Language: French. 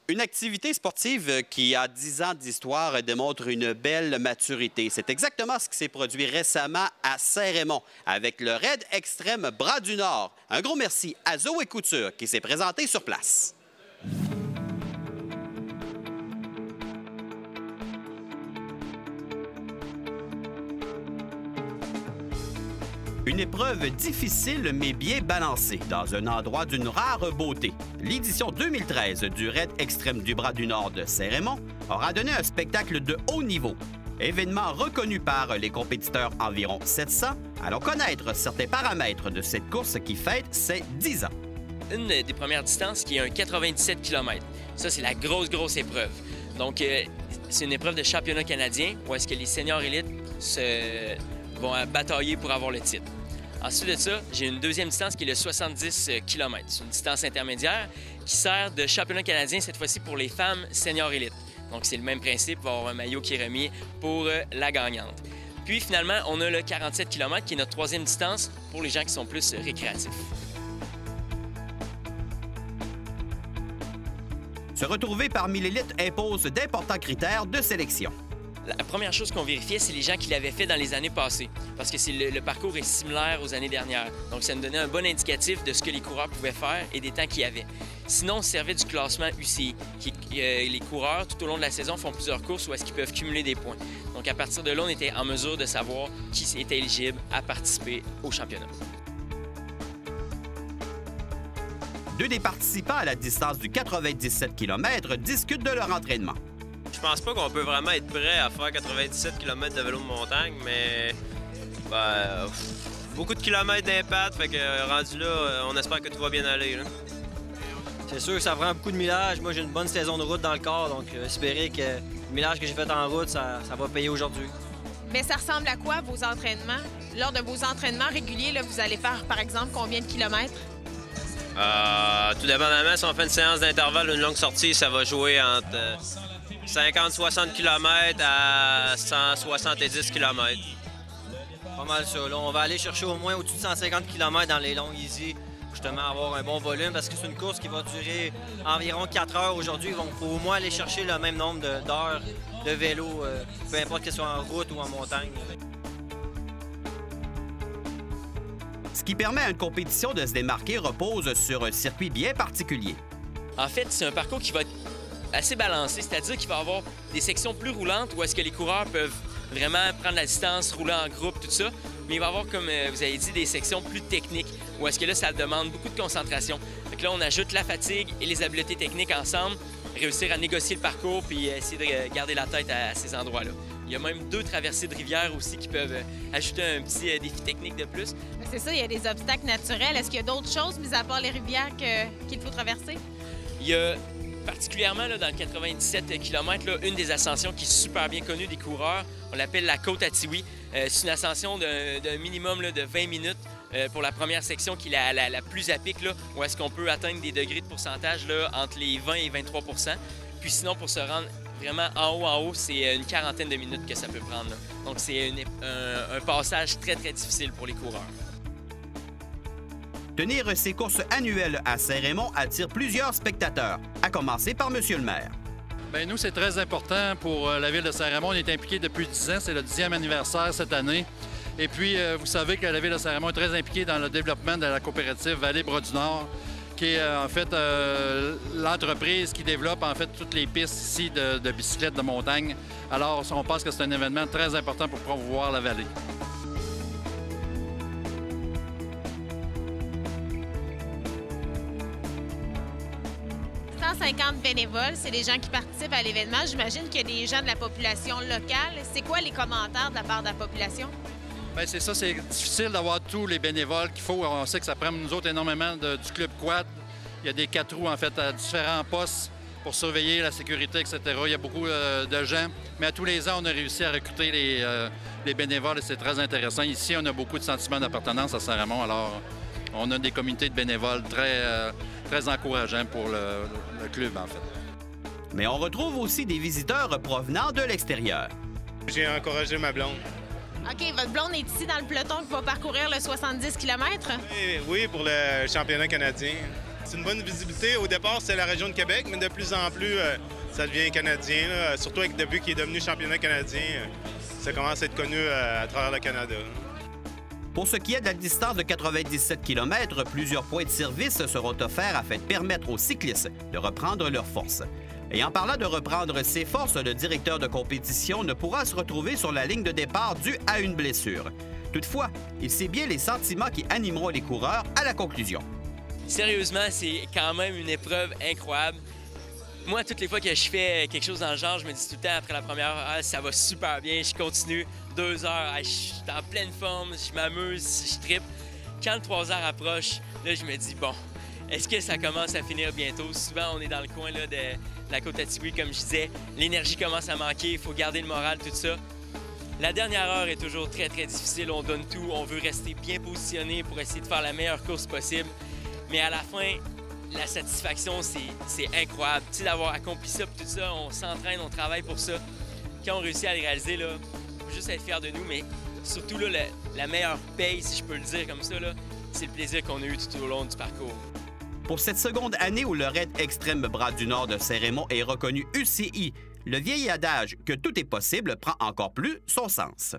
Une activité sportive qui a 10 ans d'histoire démontre une belle maturité. C'est exactement ce qui s'est produit récemment à Saint-Raymond avec le Raid Extrême Bras du Nord. Un gros merci à Zoé Couture qui s'est présenté sur place. Une épreuve difficile mais bien balancée dans un endroit d'une rare beauté. L'édition 2013 du Raid Extrême du Bras du Nord de Saint-Raymond aura donné un spectacle de haut niveau. Événement reconnu par les compétiteurs environ 700, allons connaître certains paramètres de cette course qui fête ses 10 ans. Une des premières distances qui est un 97 km. Ça, c'est la grosse épreuve. Donc, c'est une épreuve de championnat canadien où est-ce que les seniors élites vont batailler pour avoir le titre. Ensuite de ça, j'ai une deuxième distance qui est le 70 km. C'est une distance intermédiaire qui sert de championnat canadien, cette fois-ci pour les femmes seniors élites. Donc, c'est le même principe, il va y avoir un maillot qui est remis pour la gagnante. Puis, finalement, on a le 47 km qui est notre troisième distance pour les gens qui sont plus récréatifs. Se retrouver parmi l'élite impose d'importants critères de sélection. La première chose qu'on vérifiait, c'est les gens qui l'avaient fait dans les années passées, parce que le parcours est similaire aux années dernières. Donc, ça nous donnait un bon indicatif de ce que les coureurs pouvaient faire et des temps qu'il y avait. Sinon, on se servait du classement UCI. Les coureurs, tout au long de la saison, font plusieurs courses où est-ce qu'ils peuvent cumuler des points. Donc, à partir de là, on était en mesure de savoir qui était éligible à participer au championnat. Deux des participants à la distance du 97 km discutent de leur entraînement. Je pense pas qu'on peut vraiment être prêt à faire 97 km de vélo de montagne, mais beaucoup de kilomètres d'impact, fait que rendu là, on espère que tout va bien aller. C'est sûr que ça prend beaucoup de millage. Moi, j'ai une bonne saison de route dans le corps, donc espérer que le millage que j'ai fait en route, ça va payer aujourd'hui. Mais ça ressemble à quoi, vos entraînements? Lors de vos entraînements réguliers, là, vous allez faire, par exemple, combien de kilomètres? Tout dépendamment, si on fait une séance d'intervalle, une longue sortie, ça va jouer entre 50-60 km à 170 km. Pas mal ça. Là, on va aller chercher au moins au-dessus de 150 km dans les longues easy, pour justement avoir un bon volume, parce que c'est une course qui va durer environ 4 heures aujourd'hui. Donc, il faut au moins aller chercher le même nombre d'heures de vélo, peu importe que ce soit en route ou en montagne. Ce qui permet à une compétition de se démarquer repose sur un circuit bien particulier. En fait, c'est un parcours qui va être assez balancé, c'est-à-dire qu'il va y avoir des sections plus roulantes où est-ce que les coureurs peuvent vraiment prendre la distance, rouler en groupe, tout ça. Mais il va y avoir, comme vous avez dit, des sections plus techniques où est-ce que là, ça demande beaucoup de concentration. Donc là, on ajoute la fatigue et les habiletés techniques ensemble, réussir à négocier le parcours puis essayer de garder la tête à ces endroits-là. Il y a même 2 traversées de rivière aussi qui peuvent ajouter un petit défi technique de plus. C'est ça, il y a des obstacles naturels. Est-ce qu'il y a d'autres choses, mis à part les rivières, qu'il faut traverser? Il y a particulièrement là, dans le 97 km, là, une des ascensions qui est super bien connue des coureurs. On l'appelle la côte à Tiwi. C'est une ascension d'un minimum là, de 20 minutes pour la première section qui est la plus à pic, là, où est-ce qu'on peut atteindre des degrés de pourcentage là, entre les 20 et 23 %. Puis sinon, pour se rendre vraiment en haut, c'est une quarantaine de minutes que ça peut prendre. Là. Donc, c'est un passage très difficile pour les coureurs. Tenir ces courses annuelles à Saint-Raymond attire plusieurs spectateurs, à commencer par M. le maire. Bien, nous, c'est très important pour la ville de Saint-Raymond. On est impliqué depuis 10 ans. C'est le 10e anniversaire cette année. Et puis, vous savez que la ville de Saint-Raymond est très impliquée dans le développement de la coopérative Vallée Bras du Nord, qui est en fait l'entreprise qui développe en fait toutes les pistes ici de bicyclettes de montagne. Alors, on pense que c'est un événement très important pour promouvoir la vallée. 150 bénévoles, c'est les gens qui participent à l'événement. J'imagine qu'il y a des gens de la population locale. C'est quoi les commentaires de la part de la population? Bien, c'est ça, c'est difficile d'avoir tous les bénévoles qu'il faut. On sait que ça prend nous autres énormément du club quad. Il y a des 4 roues, en fait, à différents postes pour surveiller la sécurité, etc. Il y a beaucoup de gens. Mais à tous les ans, on a réussi à recruter les bénévoles et c'est très intéressant. Ici, on a beaucoup de sentiments d'appartenance à Saint-Raymond. Alors, on a des communautés de bénévoles très encourageants pour le club, en fait. Mais on retrouve aussi des visiteurs provenant de l'extérieur. J'ai encouragé ma blonde. OK, votre blonde est ici dans le peloton qui va parcourir le 70 km? Oui, pour le championnat canadien. C'est une bonne visibilité. Au départ, c'est la région de Québec, mais de plus en plus, ça devient canadien. Là. Surtout depuis qu'il est devenu championnat canadien, ça commence à être connu à travers le Canada. Pour ce qui est de la distance de 97 km, plusieurs points de service seront offerts afin de permettre aux cyclistes de reprendre leurs forces. Et en parlant de reprendre ses forces, le directeur de compétition ne pourra se retrouver sur la ligne de départ dû à une blessure. Toutefois, il sait bien les sentiments qui animeront les coureurs à la conclusion. Sérieusement, c'est quand même une épreuve incroyable. Moi, toutes les fois que je fais quelque chose dans le genre, je me dis tout le temps après la première heure, ah, ça va super bien, je continue. 2 heures, je suis en pleine forme, je m'amuse, je trippe. Quand le 3 heures approche, là, je me dis, bon, est-ce que ça commence à finir bientôt? Souvent, on est dans le coin là, de la Côte-Atibouie, comme je disais. L'énergie commence à manquer, il faut garder le moral, tout ça. La dernière heure est toujours très, très difficile. On donne tout, on veut rester bien positionné pour essayer de faire la meilleure course possible. Mais à la fin, la satisfaction, c'est incroyable. Tu sais, d'avoir accompli ça, tout ça, on s'entraîne, on travaille pour ça. Quand on réussit à le réaliser, là, faut juste être fiers de nous, mais surtout, là, la meilleure paye, si je peux le dire comme ça, c'est le plaisir qu'on a eu tout au long du parcours. Pour cette seconde année où le raid extrême bras du Nord de Saint-Raymond est reconnu UCI, le vieil adage que tout est possible prend encore plus son sens.